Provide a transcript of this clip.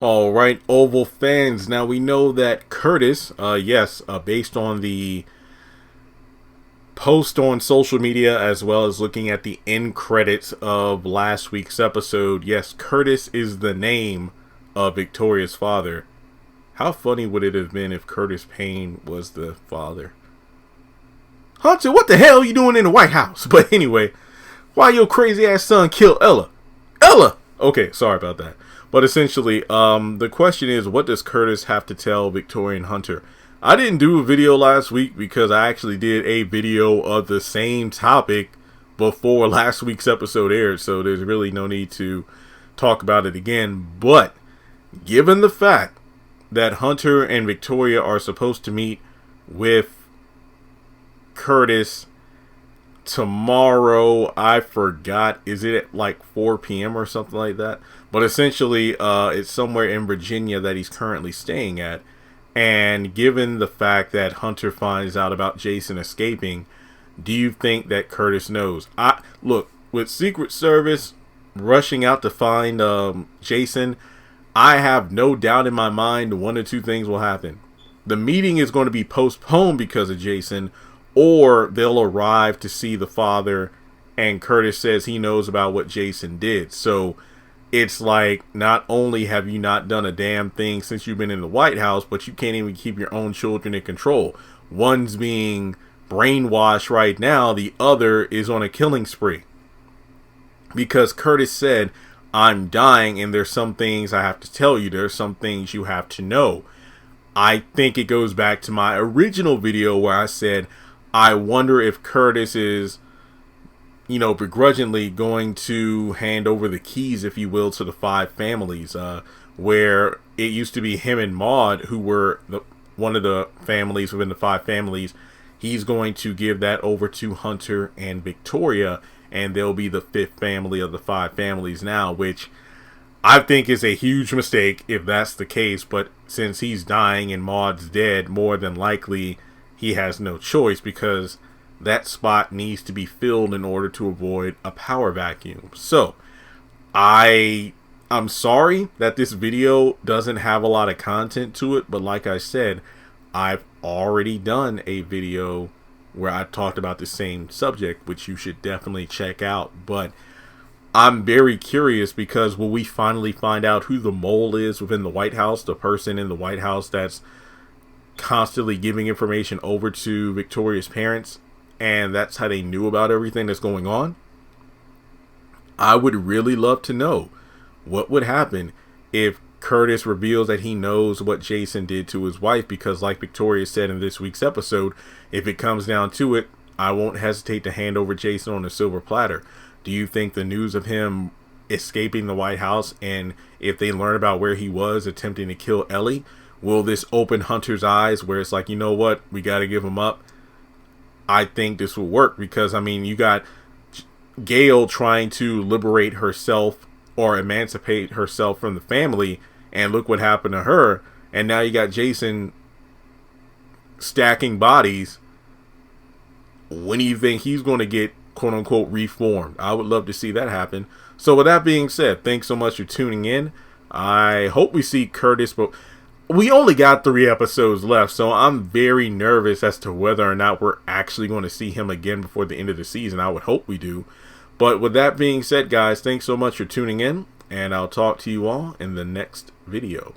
All right, Oval fans. Now we know that Curtis, based on the post on social media as well as looking at the end credits of last week's episode, yes, Curtis is the name of Victoria's father. How funny would it have been if Curtis Payne was the father? Hunter, what the hell are you doing in the White House? But anyway, why your crazy ass son killed Ella? Ella! Okay, sorry about that. But essentially, the question is, what does Curtis have to tell Victoria and Hunter? I didn't do a video last week because I actually did a video of the same topic before last week's episode aired, so there's really no need to talk about it again. But given the fact that Hunter and Victoria are supposed to meet with Curtis tomorrow, I forgot, is it at like 4 p.m. or something like that? But essentially, it's somewhere in Virginia that he's currently staying at. And given the fact that Hunter finds out about Jason escaping, do you think that Curtis knows? Look, with Secret Service rushing out to find Jason, I have no doubt in my mind one or two things will happen. The meeting is going to be postponed because of Jason, or they'll arrive to see the father, and Curtis says he knows about what Jason did. So it's like, not only have you not done a damn thing since you've been in the White House, but you can't even keep your own children in control. One's being brainwashed right now, the other is on a killing spree. Because Curtis said, I'm dying and there's some things I have to tell you. There's some things you have to know. I think it goes back to my original video where I said, I wonder if Curtis is, begrudgingly going to hand over the keys, if you will, to the 5 families, where it used to be him and Maud, who were one of the families within the 5 families. He's going to give that over to Hunter and Victoria, and they'll be the 5th family of the 5 families now, which I think is a huge mistake if that's the case. But since he's dying and Maud's dead, more than likely he has no choice, because that spot needs to be filled in order to avoid a power vacuum. So I'm sorry that this video doesn't have a lot of content to it, but like I said, I've already done a video where I talked about the same subject, which you should definitely check out. But I'm very curious, because will we finally find out who the mole is within the White House, the person in the White House that's constantly giving information over to Victoria's parents, and that's how they knew about everything that's going on? I would really love to know what would happen if Curtis reveals that he knows what Jason did to his wife, because like Victoria said in this week's episode, if it comes down to it, I won't hesitate to hand over Jason on a silver platter. Do you think the news of him escaping the White House, and if they learn about where he was attempting to kill Ellie, will this open Hunter's eyes where it's like, you know what, we got to give him up? I think this will work, because you got Gail trying to liberate herself or emancipate herself from the family, and look what happened to her. And now you got Jason stacking bodies. When do you think he's going to get quote unquote reformed? I would love to see that happen. So with that being said, thanks so much for tuning in. I hope we see Curtis, but we only got 3 episodes left, so I'm very nervous as to whether or not we're actually going to see him again before the end of the season. I would hope we do. But with that being said, guys, thanks so much for tuning in, and I'll talk to you all in the next video.